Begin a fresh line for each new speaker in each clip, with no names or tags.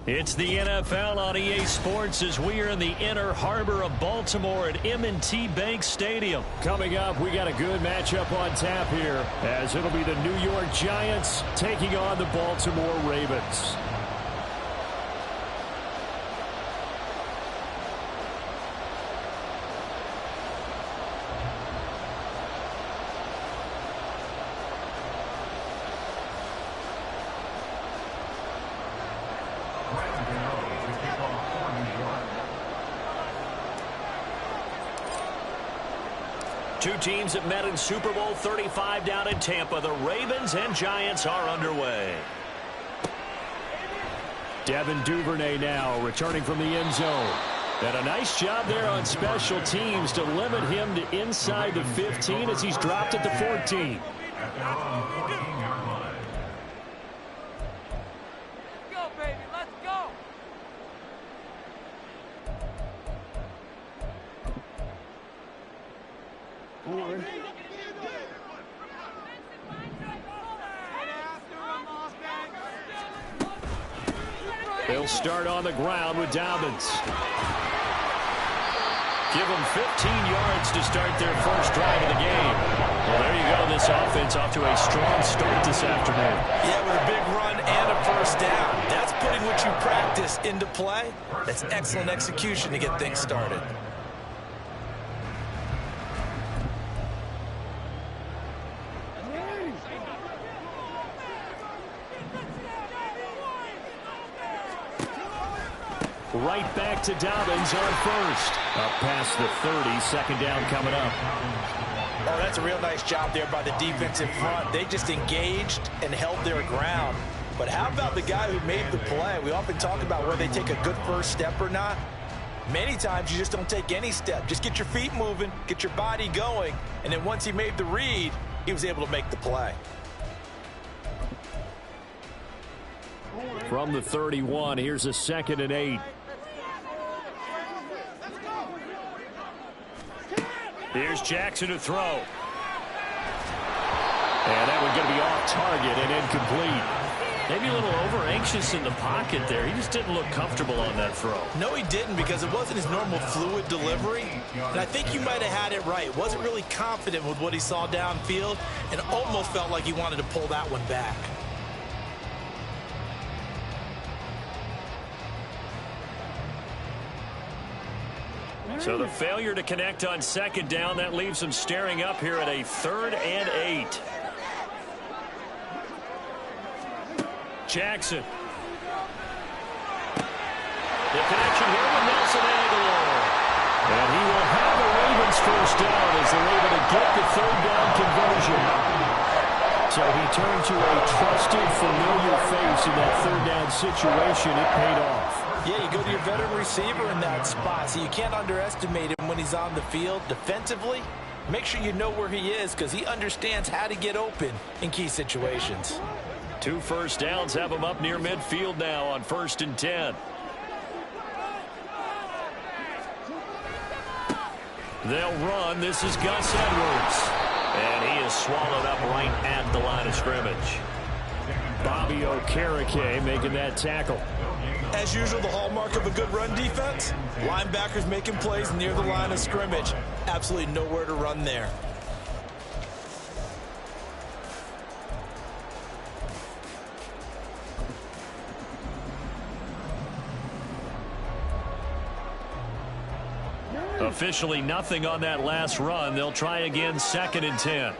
It's the NFL on EA Sports as we are in the inner harbor of Baltimore at M&T Bank Stadium.
Coming up, we got a good matchup on tap here, as it'll be the New York Giants taking on the Baltimore Ravens.
Two teams that met in Super Bowl 35 down in Tampa. The Ravens and Giants are underway.
Devin Duvernay now returning from the end zone. And a nice job there on special teams to limit him to inside the 15 as he's dropped at the 14. They'll start on the ground with Dobbins.
Give them 15 yards to start their first drive of the game. Well, there you go. This offense off to a strong start this afternoon.
Yeah, with a big run and a first down. That's putting what you practice into play. That's excellent execution to get things started.
Right back to Dobbins on first. Up past the 30, second down coming up.
Oh, that's a real nice job there by the defensive front. They just engaged and held their ground. But how about the guy who made the play? We often talk about whether they take a good first step or not. Many times you just don't take any step. Just get your feet moving, get your body going, and then once he made the read, he was able to make the play.
From the 31, here's a 2nd and 8.
Here's Jackson to throw. And
that one's going to be off target and incomplete.
Maybe a little over-anxious in the pocket there. He just didn't look comfortable on that throw.
No, he didn't, because it wasn't his normal fluid delivery. And I think you might have had it right. Wasn't really confident with what he saw downfield and almost felt like he wanted to pull that one back.
So the failure to connect on second down, that leaves them staring up here at a 3rd and 8. Jackson. The connection here with Nelson Aguilar.
And he will have a Ravens first down as they're able to get the 3rd down conversion. So he turned to a trusted, familiar face in that 3rd down situation. It paid off.
Yeah, you go to your veteran receiver in that spot, so you can't underestimate him when he's on the field. Defensively, make sure you know where he is because he understands how to get open in key situations.
2 first downs have him up near midfield now on 1st and 10. They'll run. This is Gus Edwards. And he is swallowed up right at the line of scrimmage.
Bobby Okereke making that tackle.
As usual, the hallmark of a good run defense, linebackers making plays near the line of scrimmage. Absolutely nowhere to run there.
Officially nothing on that last run. They'll try again 2nd and 10.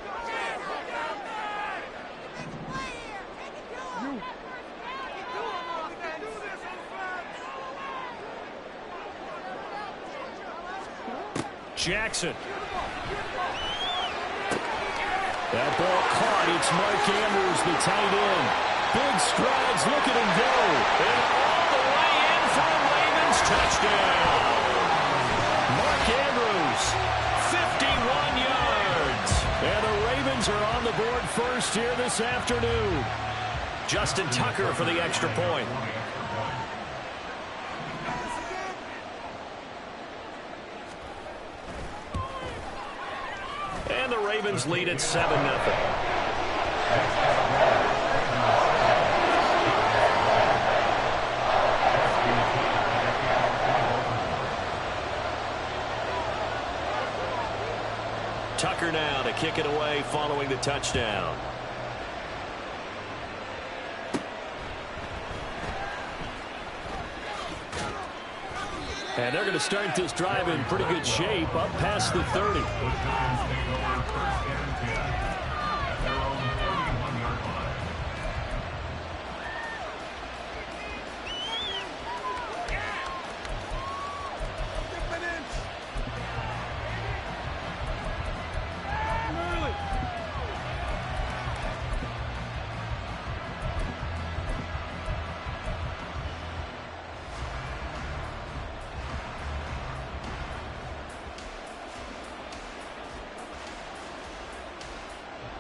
Jackson.
That ball caught. It's Mark Andrews, the tight end. Big strides. Look at him go.
And all the way in for a Ravens touchdown. Mark Andrews, 51 yards.
And the Ravens are on the board first here this afternoon.
Justin Tucker for the extra point. And the Ravens lead at 7-0. kicker now to kick it away following the touchdown.
And they're going to start this drive in pretty good shape, up past the 30.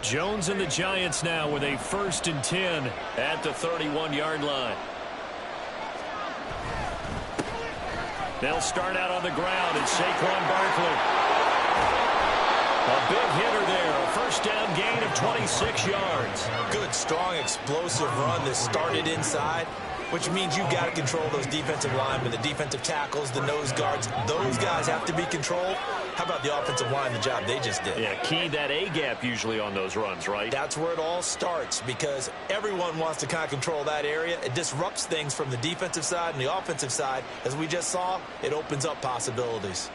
Jones and the Giants now with a 1st and 10 at the 31-yard line. They'll start out on the ground. It's Saquon Barkley. A big hitter there. A 1st down gain of 26 yards.
Good, strong, explosive run that started inside, which means you got to control those defensive linemen, the defensive tackles, the nose guards. Those guys have to be controlled. How about the offensive line, the job they just did?
Yeah, key that A-gap usually on those runs, right?
That's where it all starts, because everyone wants to kind of control that area. It disrupts things from the defensive side and the offensive side. As we just saw, it opens up possibilities.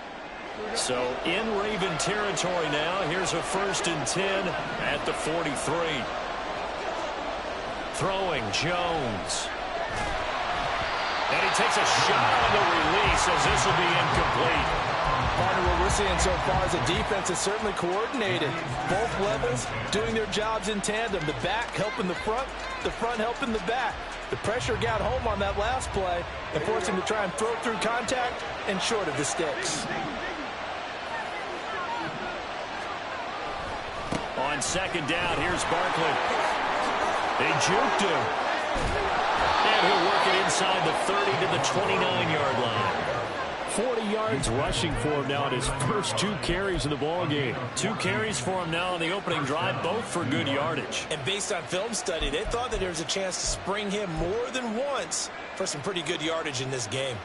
So in Raven territory now, here's a 1st and 10 at the 43. Throwing Jones. And he takes a shot on the release as this will be incomplete.
Partner, what we're seeing so far is a defense is certainly coordinated. Both levels doing their jobs in tandem. The back helping the front helping the back. The pressure got home on that last play and forced him to try and throw through contact and short of the sticks.
On 2nd down, here's Barkley. They juked him. And he'll work it inside the 30 to the 29-yard line.
40 yards rushing for him now in his first 2 carries in the ballgame.
2 carries for him now on the opening drive, both for good yardage.
And based on film study, they thought that there was a chance to spring him more than once for some pretty good yardage in this game.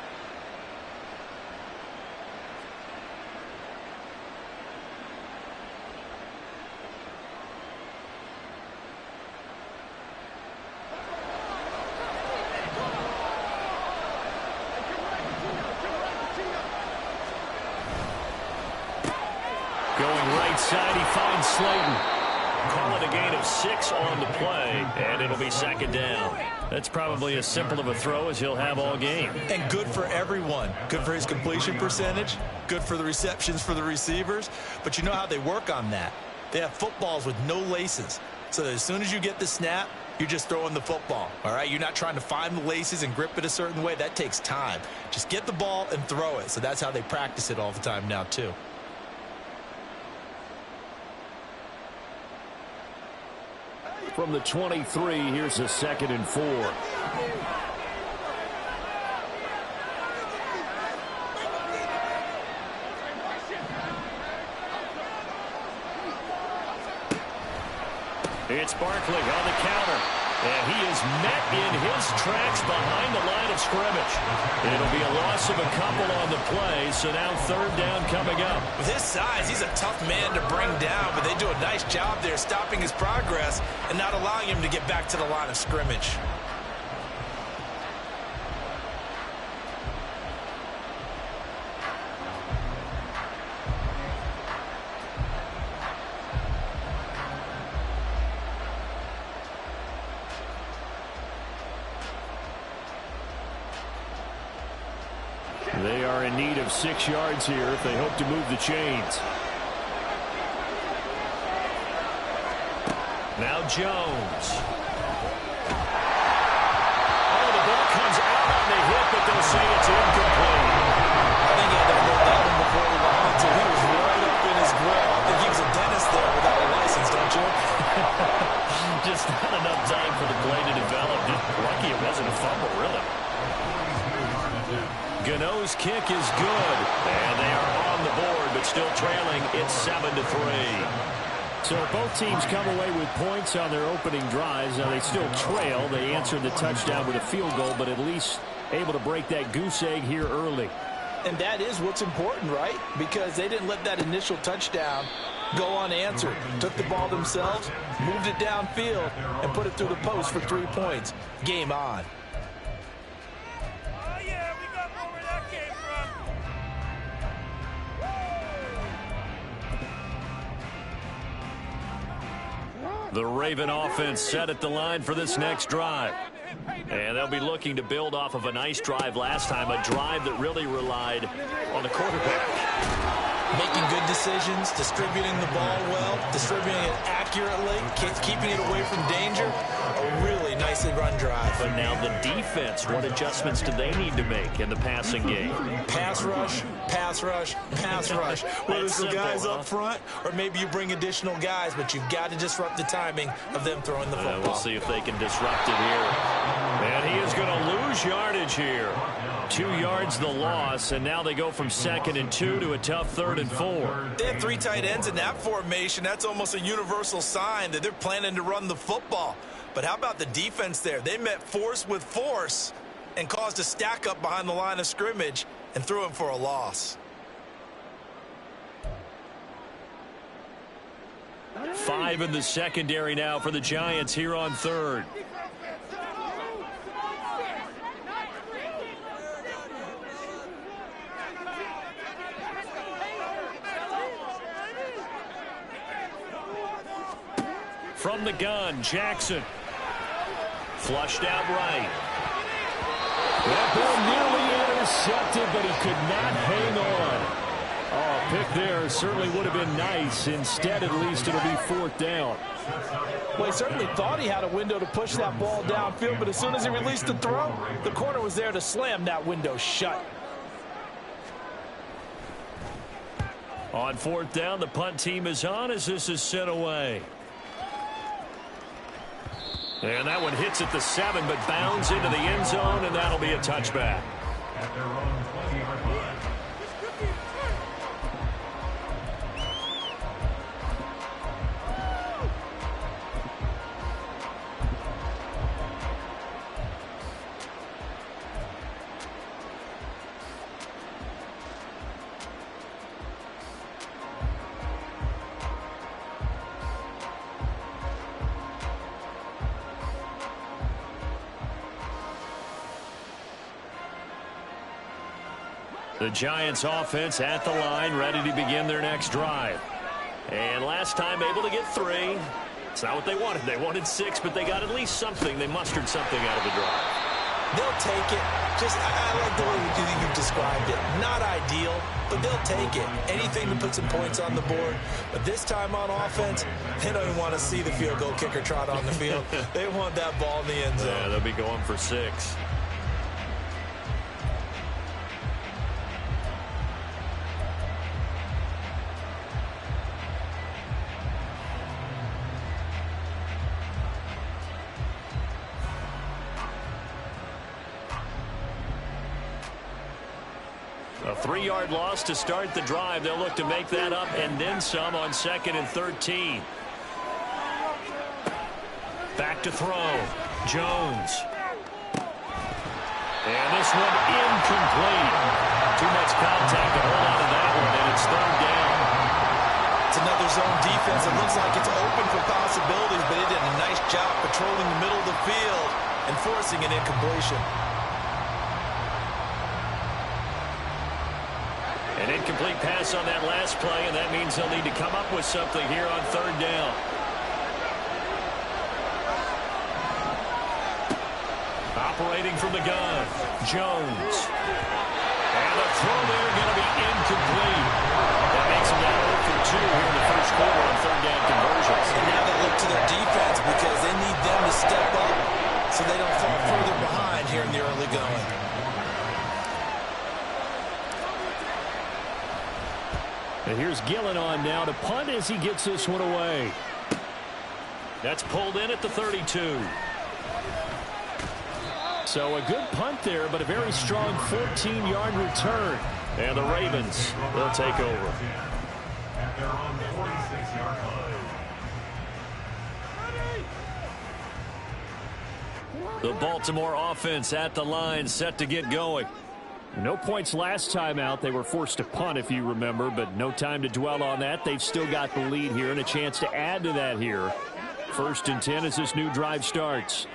Side, he finds Slayton.
Call it a gain of 6 on the play, and it'll be 2nd down.
That's probably as simple of a throw as he'll have all game.
And good for everyone. Good for his completion percentage. Good for the receptions for the receivers. But you know how they work on that. They have footballs with no laces. So that as soon as you get the snap, you're just throwing the football. All right? You're not trying to find the laces and grip it a certain way. That takes time. Just get the ball and throw it. So that's how they practice it all the time now, too.
From the 23, here's a 2nd and 4. It's Barkley on the counter. And he is met in his tracks behind the line of scrimmage. It'll be a loss of a couple on the play, so now 3rd down coming up.
With his size, he's a tough man to bring down, but they do a nice job there stopping his progress and not allowing him to get back to the line of scrimmage.
They are in need of 6 yards here if they hope to move the chains. Now Jones. Oh, the ball comes out on the hit, but they'll say it's incomplete.
I think he had to hold that one before he wanted to. He was right up in his grill. I think he was a dentist there without a license, don't you?
Just not enough time for the play to develop. Just lucky it wasn't a fumble, really.
Gano's kick is good, and they are on the board, but still trailing. It's 7-3. So both teams come away with points on their opening drives. Now they still trail. They answered the touchdown with a field goal, but at least able to break that goose egg here early.
And that is what's important, right? Because they didn't let that initial touchdown go unanswered. Took the ball themselves, moved it downfield, and put it through the post for 3 points. Game on.
Oh, yeah, we got more where that came from.
The Raven offense set at the line for this next drive. And they'll be looking to build off of a nice drive last time, a drive that really relied on the quarterback.
Making good decisions, distributing the ball well, distributing it accurately, keeping it away from danger. A really nicely run drive.
But now the defense, what adjustments do they need to make in the passing game?
Pass rush, pass rush, pass rush. Whether it's the guys up front or maybe you bring additional guys, but you've got to disrupt the timing of them throwing the football.
We'll see if they can disrupt it here. And he is going to lose yardage here. 2 yards the loss, and now they go from 2nd and 2 to a tough 3rd and 4.
They have 3 tight ends in that formation. That's almost a universal sign that they're planning to run the football. But how about the defense there? They met force with force and caused a stack up behind the line of scrimmage and threw him for a loss.
5 in the secondary now for the Giants here on 3rd. From the gun, Jackson. Flushed out right.
That ball nearly intercepted, but he could not hang on. Oh, pick there certainly would have been nice. Instead, at least it'll be 4th down.
Well, he certainly thought he had a window to push that ball downfield, but as soon as he released the throw, the corner was there to slam that window shut.
On 4th down, the punt team is on as this is sent away. And that one hits at the 7, but bounds into the end zone, and that'll be a touchback. The Giants offense at the line, ready to begin their next drive. And last time able to get 3. It's not what they wanted. They wanted 6, but they got at least something. They mustered something out of the drive.
They'll take it. I like the way you've described it. Not ideal, but they'll take it. Anything to put some points on the board. But this time on offense, they don't even want to see the field goal kicker trot on the field. They want that ball in the end zone.
Yeah, they'll be going for 6. A 3-yard loss to start the drive. They'll look to make that up and then some on 2nd and 13. Back to throw. Jones. And this one incomplete. Too much contact to hold on to that one, and it's 3rd down.
It's another zone defense. It looks like it's open for possibilities, but it did a nice job patrolling the middle of the field and forcing an incompletion.
An incomplete pass on that last play, and that means they'll need to come up with something here on 3rd down. Operating from the gun, Jones. And the throw there going to be incomplete. That makes them now 0 for 2 here in the first quarter on 3rd down conversions.
And now they look to their defense because they need them to step up so they don't fall further behind here in the early going.
And here's Gillen on now to punt as he gets this one away.
That's pulled in at the 32.
So a good punt there, but a very strong 14-yard return.
And the Ravens, they'll take over. The Baltimore offense at the line, set to get going.
No points last time out. They were forced to punt, if you remember, but no time to dwell on that. They've still got the lead here and a chance to add to that here. 1st and 10 as this new drive starts.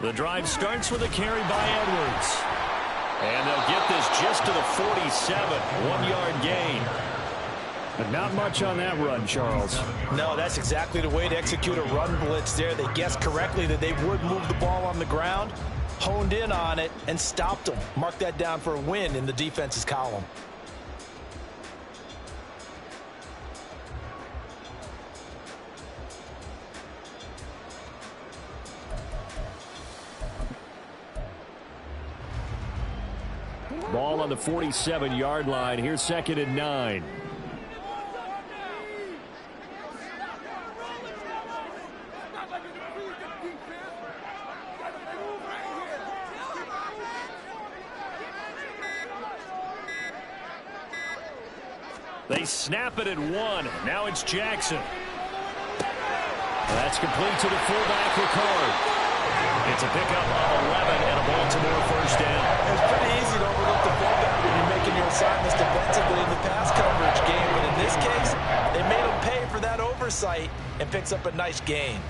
The drive starts with a carry by Edwards. And they'll get this just to the 47. 1-yard gain. But not much on that run, Charles.
No, that's exactly the way to execute a run blitz there. They guessed correctly that they would move the ball on the ground, honed in on it, and stopped them. Mark that down for a win in the defense's column.
Ball on the 47-yard line. Here's 2nd and 9. They snap it at 1. Now it's Jackson. That's complete to the fullback, Ricard. It's a pickup of 11 and a Baltimore 1st down.
It's pretty easy to overlook the fullback when you're making your assignments defensively in the pass coverage game. But in this case, they made him pay for that oversight and picks up a nice gain.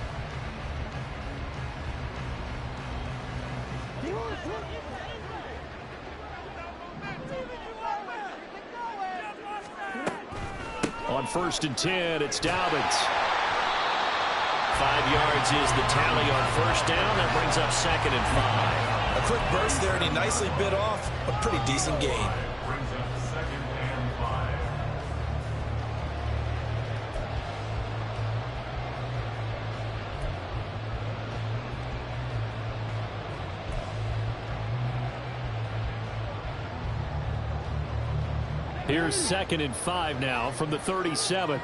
On 1st and 10, it's Dobbins. 5 yards is the tally on 1st down. That brings up 2nd and 5.
A quick burst there, and he nicely bit off a pretty decent gain.
Here's 2nd and 5 now from the 37.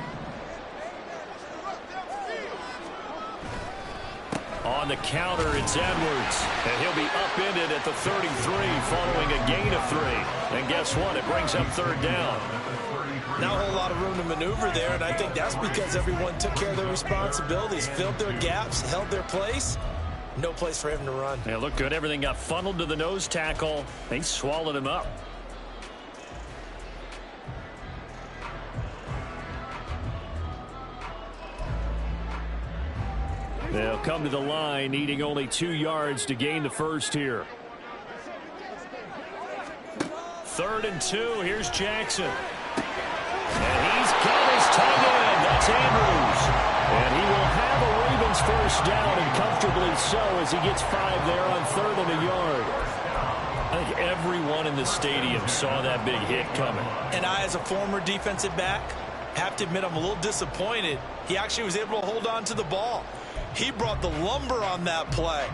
On the counter, it's Edwards. And he'll be upended at the 33 following a gain of 3. And guess what? It brings up 3rd down.
Not a whole lot of room to maneuver there, and I think that's because everyone took care of their responsibilities, filled their gaps, held their place. No place for him to run.
Yeah, looked good. Everything got funneled to the nose tackle. They swallowed him up. They'll come to the line, needing only 2 yards to gain the 1st here. 3rd and 2. Here's Jackson. And he's got his tight end. That's Andrews. And he will have a Ravens 1st down, and comfortably so, as he gets 5 there on 3rd and a yard. I think everyone in the stadium saw that big hit coming.
And I, as a former defensive back, have to admit I'm a little disappointed. He actually was able to hold on to the ball. He brought the lumber on that play.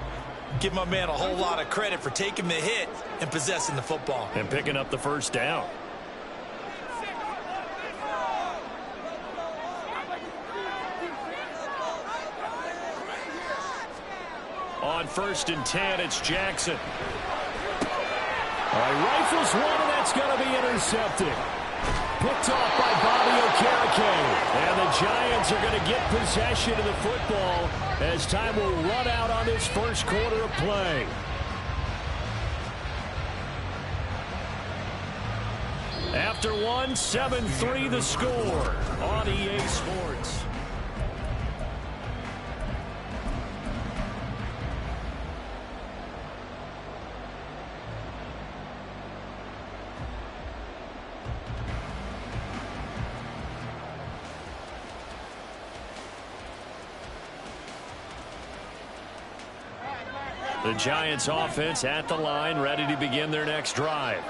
Give my man a whole lot of credit for taking the hit and possessing the football.
And picking up the 1st down. On 1st and 10, it's Jackson. All right, rifles one, and that's going to be intercepted. Picked off by Bobby Okereke. And the Giants are going to get possession of the football as time will run out on this 1st quarter of play. After 1, 7-3 the score on EA Sports. The Giants offense at the line, ready to begin their next drive.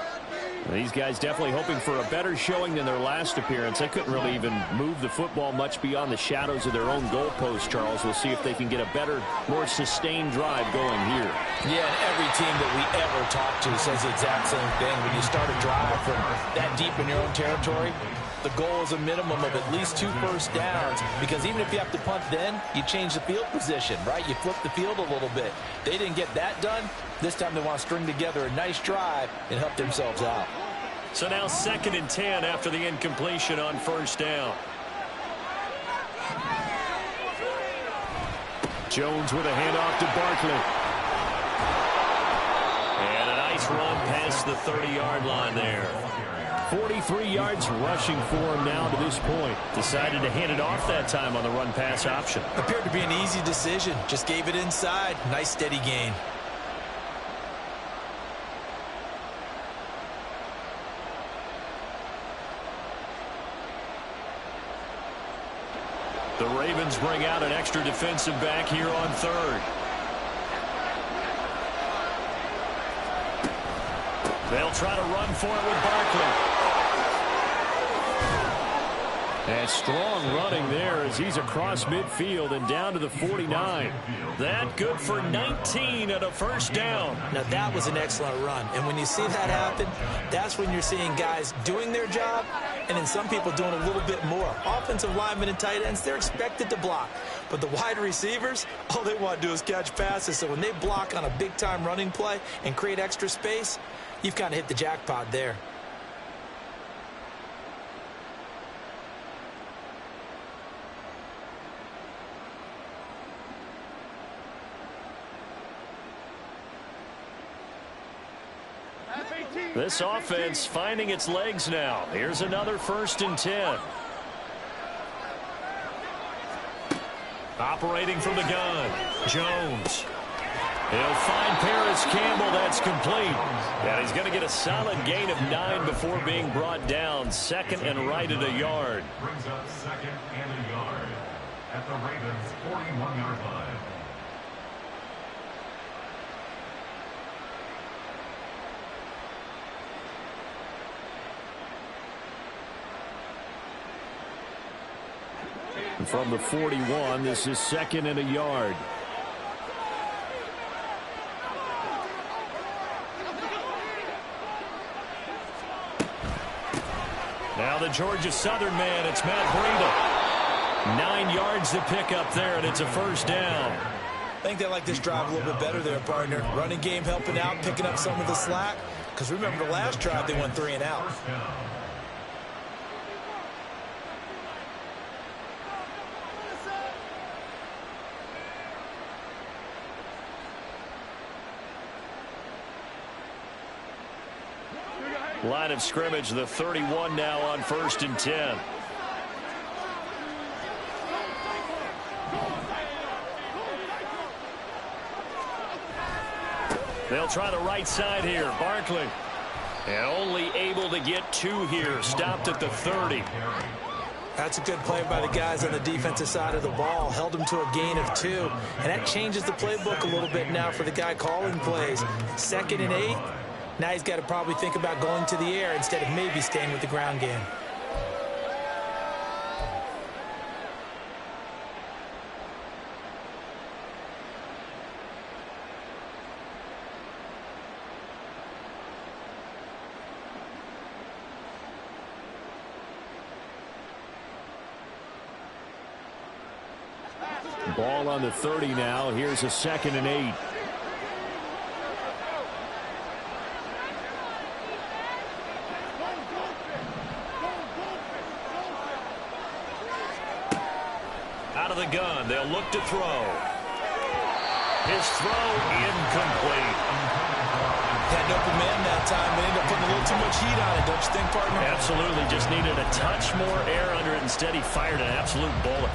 These guys definitely hoping for a better showing than their last appearance. They couldn't really even move the football much beyond the shadows of their own goalpost, Charles. We'll see if they can get a better, more sustained drive going here.
Yeah, and every team that we ever talk to says the exact same thing. When you start a drive from that deep in your own territory, the goal is a minimum of at least 2 first downs, because even if you have to punt then, you change the field position, right? You flip the field a little bit. They didn't get that done. This time they want to string together a nice drive and help themselves out.
So now 2nd and 10 after the incompletion on 1st down.
Jones with a handoff to Barkley.
And a nice run past the 30-yard line there.
43 yards rushing for him now to this point.
Decided to hand it off that time on the run-pass option.
Appeared to be an easy decision. Just gave it inside. Nice steady gain.
The Ravens bring out an extra defensive back here on 3rd. They'll try to run for it with Barkley.
And strong running there as he's across midfield and down to the 49.
That good for 19 and a 1st down.
Now, that was an excellent run. And when you see that happen, that's when you're seeing guys doing their job and then some people doing a little bit more. Offensive linemen and tight ends, they're expected to block. But the wide receivers, all they want to do is catch passes. So when they block on a big-time running play and create extra space, you've kind of hit the jackpot there.
This offense finding its legs now. Here's another 1st and 10. Operating from the gun, Jones. He'll find Paris Campbell. That's complete. And he's going to get a solid gain of 9 before being brought down. 2nd and right at a yard.
Brings up 2nd and a yard at the Ravens' 41-yard line.
From the 41, this is 2nd and a yard.
Now the Georgia Southern man, it's Matt Breida. 9 yards to pick up there, and it's a 1st down.
I think they like this drive a little bit better there, partner. Running game helping out, picking up some of the slack. Because remember the last drive, they went 3 and out.
Line of scrimmage, the 31 now on 1st and 10. They'll try the right side here. Barkley. And only able to get 2 here. Stopped at the 30.
That's a good play by the guys on the defensive side of the ball. Held them to a gain of 2. And that changes the playbook a little bit now for the guy calling plays. 2nd and 8. Now he's got to probably think about going to the air instead of maybe staying with the ground game.
Ball on the 30 now. Here's a 2nd and 8.
Out of the gun, they'll look to throw. His throw incomplete.
Had an open man that time, but ended up putting a little too much heat on it, don't you think, partner?
Absolutely, just needed a touch more air under it. Instead, he fired an absolute bullet.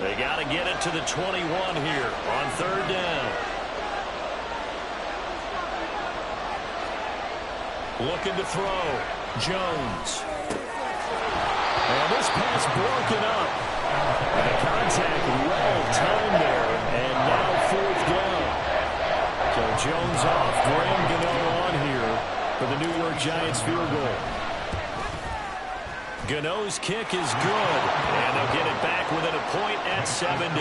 They got to get it to the 21 here on 3rd down. Looking to throw. Jones.
And this pass broken up. And the contact well timed there. And now 4th down. So Jones off. Graham Gano on here for the New York Giants field goal.
Gano's kick is good, and they'll get it back within a point at 7-6.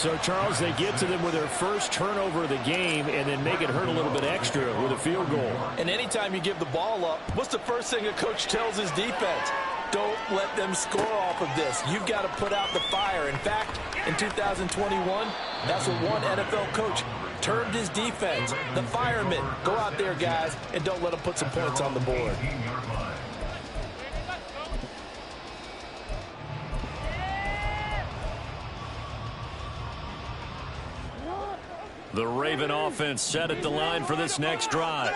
So, Charles, they get to them with their first turnover of the game and then make it hurt a little bit extra with a field goal.
And anytime you give the ball up, what's the first thing a coach tells his defense? Don't let them score off of this. You've got to put out the fire. In fact, in 2021, that's what one NFL coach termed his defense. The firemen. Go out there, guys, and don't let them put some points on the board.
The Raven offense set at the line for this next drive.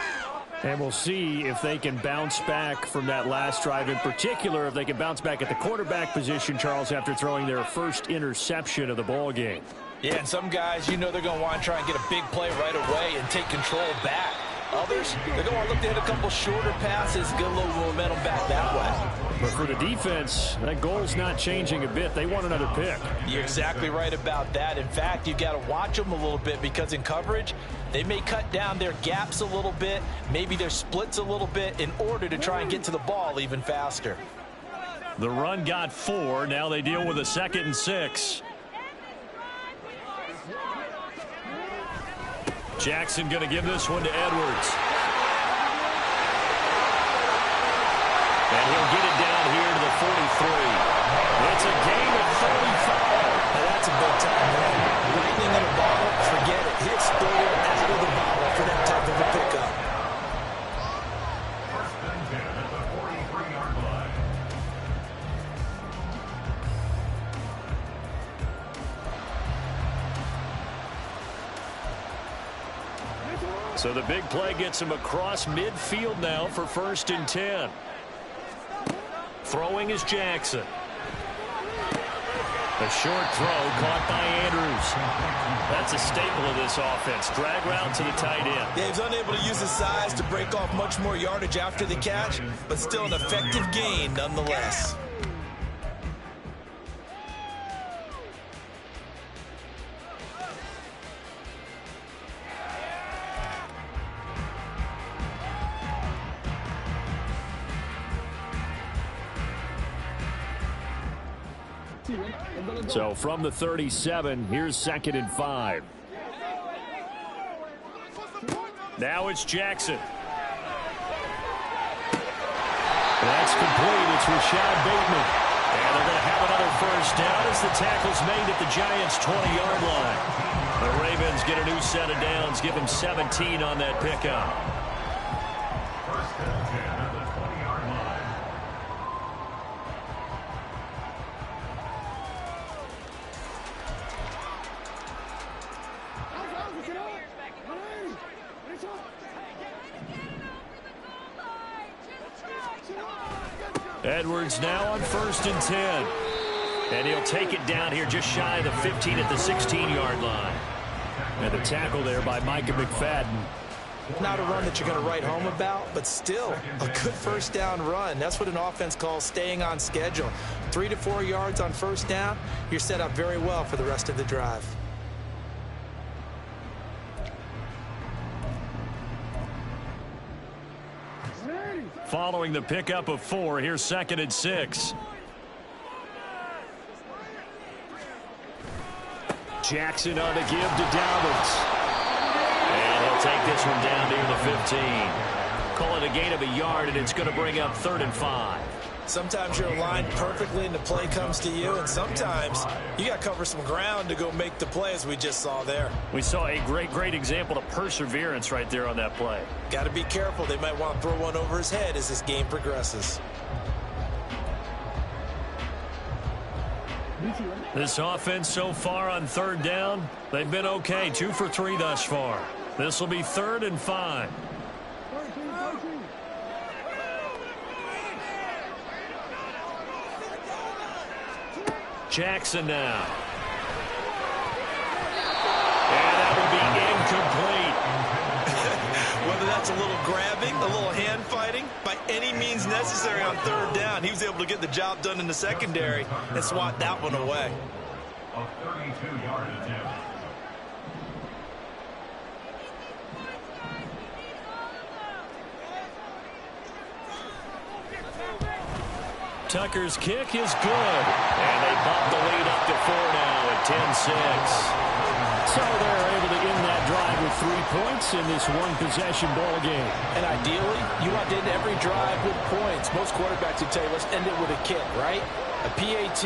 And we'll see if they can bounce back from that last drive. In particular, if they can bounce back at the quarterback position, Charles, after throwing their first interception of the ball game.
Yeah, and some guys, you know they're going to want to try and get a big play right away and take control back. Others, they're going to want to look to hit a couple shorter passes, get a little momentum back that way.
But for the defense, that goal's not changing a bit. They want another pick.
You're exactly right about that. In fact, you've got to watch them a little bit because in coverage, they may cut down their gaps a little bit, maybe their splits a little bit in order to try and get to the ball even faster.
The run got 4. Now they deal with a 2nd and 6. Jackson going to give this one to Edwards. And he'll get it down here to the 43. It's a gain of 35.
Now that's a big time, man. Lightning in a bottle, forget it. He exploded out of the bottle for that type of a pickup.
First and 10 at the 43-yard line.
So the big play gets him across midfield now for 1st and 10. Throwing is Jackson. A short throw caught by Andrews. That's a staple of this offense. Drag route to the tight end.
Yeah, he's unable to use his size to break off much more yardage after the catch, but still an effective gain nonetheless.
So from the 37, here's 2nd and 5.
Now it's Jackson.
That's complete. It's Rashad Bateman.
And they're going to have another first down as the tackle's made at the Giants' 20-yard line. The Ravens get a new set of downs, give them 17 on that pickup.
First and 10 at the 20-yard line.
Edwards now on 1st and 10. And he'll take it down here just shy of the 15 at the 16-yard line.
And the tackle there by Micah McFadden.
Not a run that you're going to write home about, but still a good first down run. That's what an offense calls staying on schedule. 3 to 4 yards on first down, you're set up very well for the rest of the drive.
Following the pickup of 4, here's 2nd and 6.
Jackson on the give to Dalvins.
And he'll take this one down near the 15. Call it a gain of a yard, and it's going to bring up 3rd and 5.
Sometimes you're aligned perfectly and the play comes to you, and sometimes you got to cover some ground to go make the play, as we just saw there.
We saw a great example of perseverance right there on that play.
Got to be careful. They might want to throw one over his head as this game progresses.
This offense so far on 3rd down, they've been okay. 2 for 3 thus far. This will be 3rd and 5. Jackson now. And that will be incomplete.
Whether that's a little grabbing, a little hand fighting, by any means necessary on 3rd down, he was able to get the job done in the secondary and swat that one away.
A 32-yard attempt.
Tucker's kick is good. And they bump the lead up to 4 now. at 10-6.
So they're able to end that drive with 3 points in this one-possession ball game.
And ideally, you want to end every drive with points. Most quarterbacks would tell you, let's end it with a kick, right? A PAT,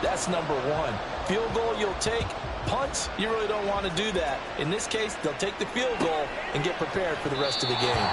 that's number one. Field goal you'll take. Punts, you really don't want to do that. In this case, they'll take the field goal and get prepared for the rest of the game.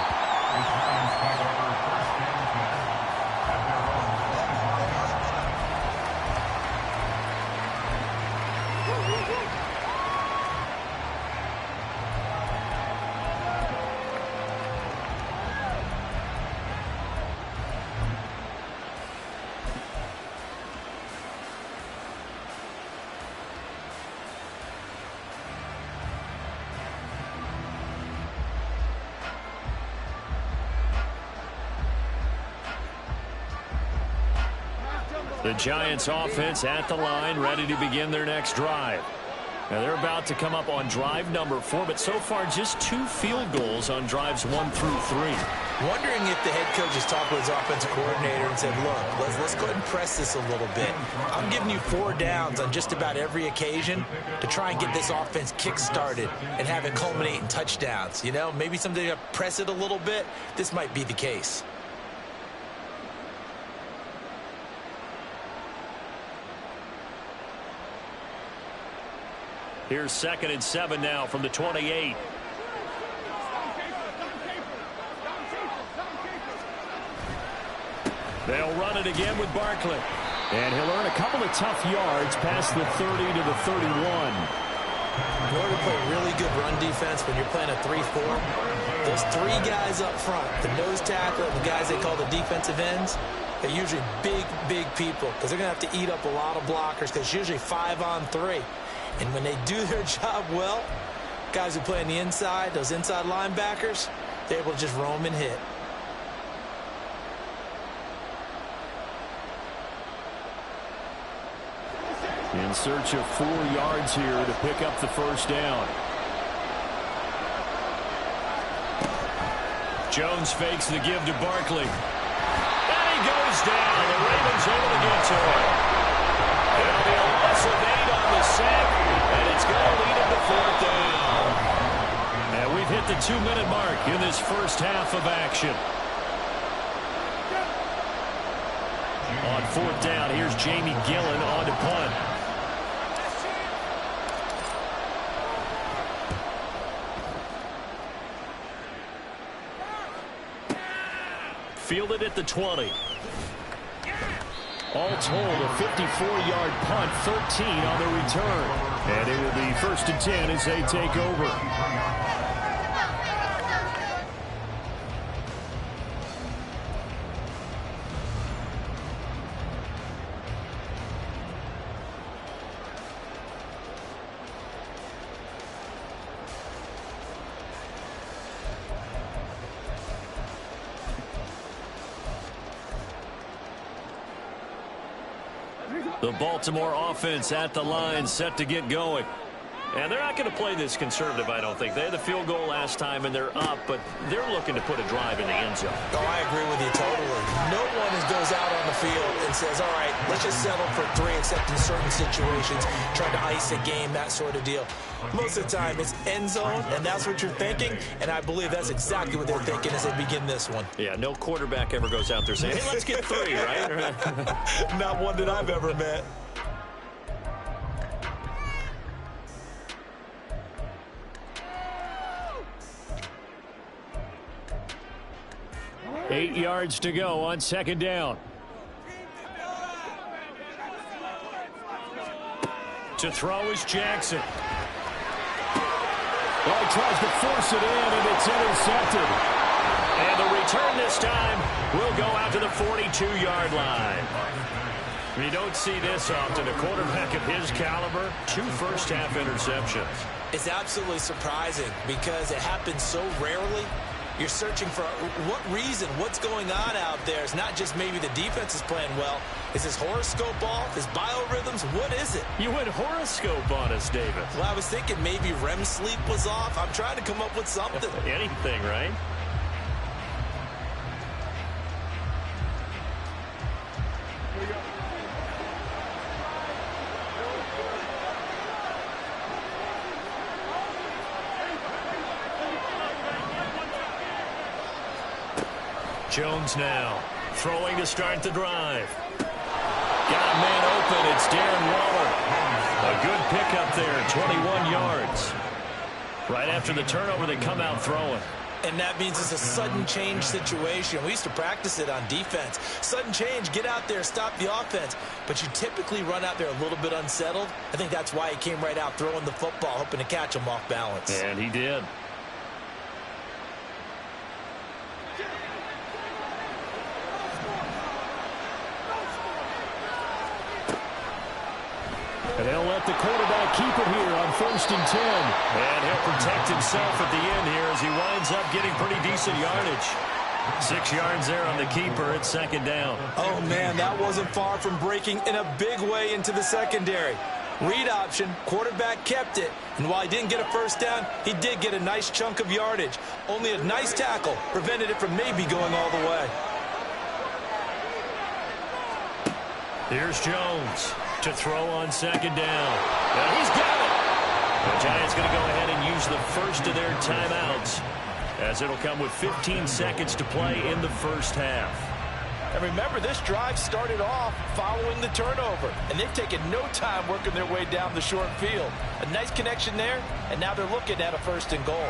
The Giants offense at the line, ready to begin their next drive. Now they're about to come up on drive number 4, but so far just 2 field goals on drives 1 through 3.
Wondering if the head coach has talked with his offensive coordinator and said, look, let's go ahead and press this a little bit. I'm giving you 4 downs on just about every occasion to try and get this offense kick-started and have it culminate in touchdowns. You know, maybe someday to press it a little bit. This might be the case.
Here's 2nd and 7 now from the 28. They'll run it again with Barkley.
And he'll earn a couple of tough yards past the 30 to the 31.
In order to play really good run defense when you're playing a 3-4, those 3 guys up front, the nose tackle and the guys they call the defensive ends, they're usually big people because they're going to have to eat up a lot of blockers because it's usually 5 on 3. And when they do their job well, guys who play on the inside, those inside linebackers, they're able to just roam and hit.
In search of 4 yards here to pick up the first down.
Jones fakes the give to Barkley. And he goes down. The Ravens able to get to him. It'll be a loss of 8 on the sack, and it's going to lead him to 4th down. And we've hit the 2-minute mark in this first half of action. On 4th down, here's Jamie Gillen on to punt. Fielded at the 20.
All told, a 54-yard punt, 13 on the return. And it will be 1st and 10 as they take over.
The Baltimore offense at the line, set to get going. And they're not going to play this conservative, I don't think. They had the field goal last time, and they're up, but they're looking to put a drive in the end zone.
Oh, I agree with you totally. No one goes out on the field and says, all right, let's just settle for 3, except in certain situations, trying to ice a game, that sort of deal. Most of the time, it's end zone, and that's what you're thinking, and I believe that's exactly what they're thinking as they begin this one.
Yeah, no quarterback ever goes out there saying, hey, let's get 3, right?
Not one that I've ever met.
Eight yards to go on 2nd down.
To throw is Jackson.
Well, he tries to force it in, and it's intercepted.
And the return this time will go out to the 42-yard line. You don't see this often. A quarterback of his caliber, 2 first-half interceptions.
It's absolutely surprising because it happens so rarely. You're searching for what reason, what's going on out there. It's not just maybe the defense is playing well. Is his horoscope off? His biorhythms? What is it?
You went horoscope on us, David.
Well, I was thinking maybe REM sleep was off. I'm trying to come up with something.
Anything, right? Jones now throwing to start the drive. Got a man open. It's Darren Waller. A good pickup there, 21 yards. Right after the turnover, they come out throwing.
And that means it's a sudden change situation. We used to practice it on defense. Sudden change, get out there, stop the offense. But you typically run out there a little bit unsettled. I think that's why he came right out throwing the football, hoping to catch him off balance.
And he did.
And they'll let the quarterback keep it here on 1st and 10.
And he'll protect himself at the end here as he winds up getting pretty decent yardage. 6 yards there on the keeper at 2nd down.
Oh, man, that wasn't far from breaking in a big way into the secondary. Read option, quarterback kept it. And while he didn't get a 1st down, he did get a nice chunk of yardage. Only a nice tackle prevented it from maybe going all the way.
Here's Jones to throw on 2nd down. And he's got it. The Giants going to go ahead and use the first of their timeouts, as it'll come with 15 seconds to play in the first half.
And remember, this drive started off following the turnover, and they've taken no time working their way down the short field. A nice connection there, and now they're looking at a 1st and goal.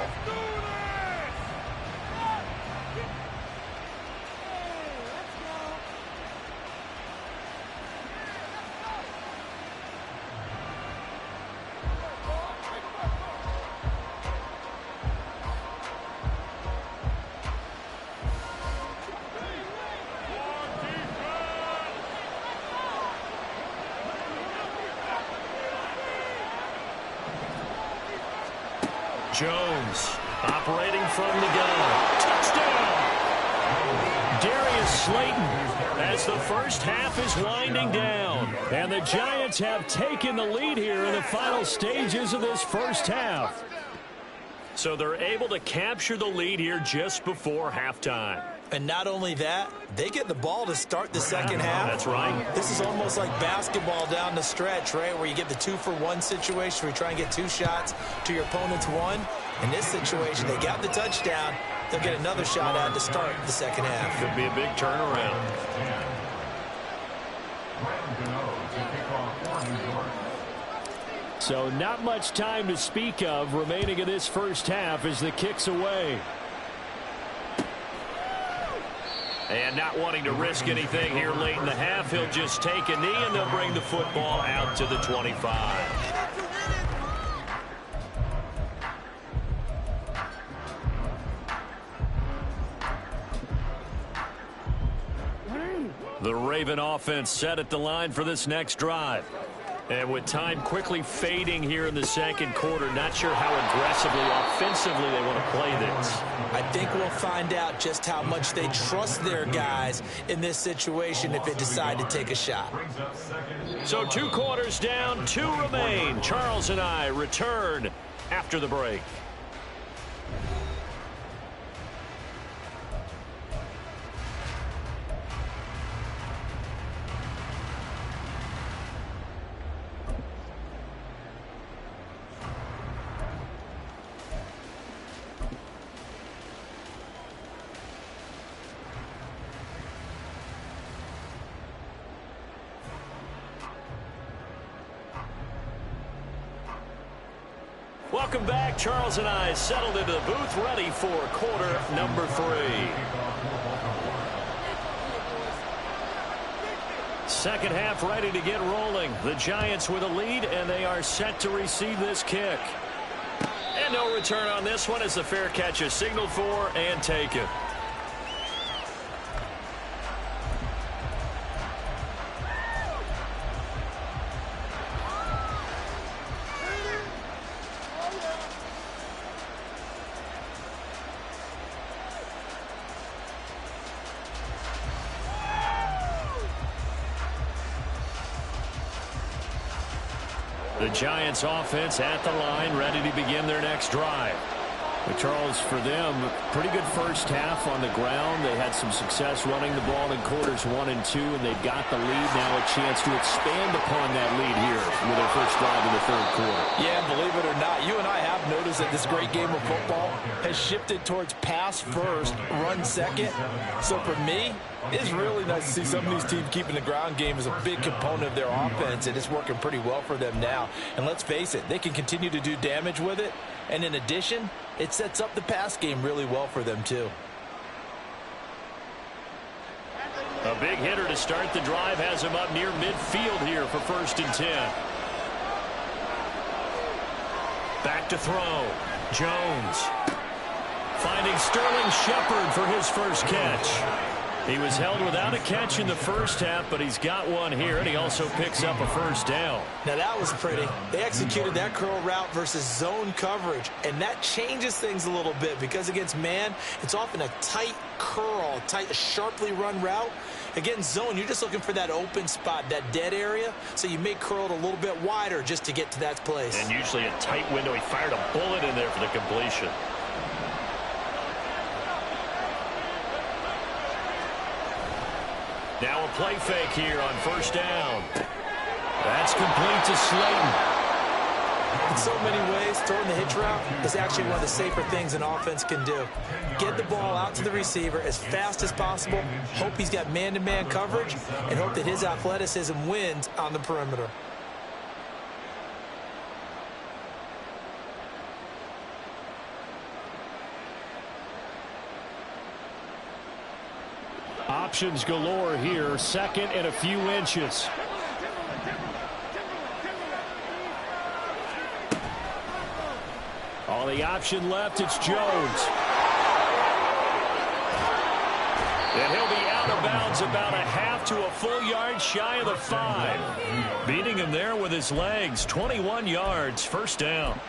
Jones operating from the gun. Touchdown! Darius Slayton as the first half is winding down.
And the Giants have taken the lead here in the final stages of this first half.
So they're able to capture the lead here just before halftime.
And not only that, they get the ball to start the second half.
That's right.
This is almost like basketball down the stretch, right, where you get the 2-for-1 situation where you try and get 2 shots to your opponent's 1. In this situation, they got the touchdown. They'll get another shot at to start the second half.
Could be a big turnaround.
So not much time to speak of remaining in this first half as the kick's away.
And not wanting to risk anything here late in the half, he'll just take a knee and they'll bring the football out to the 25. The Raven offense set at the line for this next drive. And with time quickly fading here in the second quarter, not sure how aggressively, offensively they want to play this.
I think we'll find out just how much they trust their guys in this situation if they decide to take a shot.
So 2 quarters down, 2 remain. Charles and I return after the break. Welcome back. Charles and I settled into the booth, ready for quarter number 3. Second half ready to get rolling. The Giants with a lead, and they are set to receive this kick. And no return on this one as the fair catch is signaled for and taken. The Giants offense at the line, ready to begin their next drive.
But Charles, for them, pretty good first half on the ground. They had some success running the ball in quarters 1 and 2, and they've got the lead now, a chance to expand upon that lead here with their first drive in the third quarter.
Yeah, believe it or not, you and I have noticed that this great game of football has shifted towards pass first, run second. So for me, it's really nice to see some of these teams keeping the ground game as a big component of their offense, and it's working pretty well for them now. And let's face it, they can continue to do damage with it. And in addition, it sets up the pass game really well for them, too.
A big hitter to start the drive has him up near midfield here for 1st and 10. Back to throw. Jones. Finding Sterling Shepard for his first catch. He was held without a catch in the first half, but he's got one here, and he also picks up a first down.
Now, that was pretty. They executed that curl route versus zone coverage, and that changes things a little bit because against man, it's often a tight curl, sharply run route. Against zone, you're just looking for that open spot, that dead area, so you may curl it a little bit wider just to get to that place.
And usually a tight window. He fired a bullet in there for the completion. Now a play fake here on 1st down. That's complete to Slayton.
In so many ways, throwing the hitch route is actually one of the safer things an offense can do. Get the ball out to the receiver as fast as possible, hope he's got man-to-man coverage, and hope that his athleticism wins on the perimeter.
Options galore here, 2nd and a few inches. All the option left, it's Jones.
And he'll be out of bounds about a half to a full yard shy of the 5. Beating him there with his legs, 21 yards, 1st down.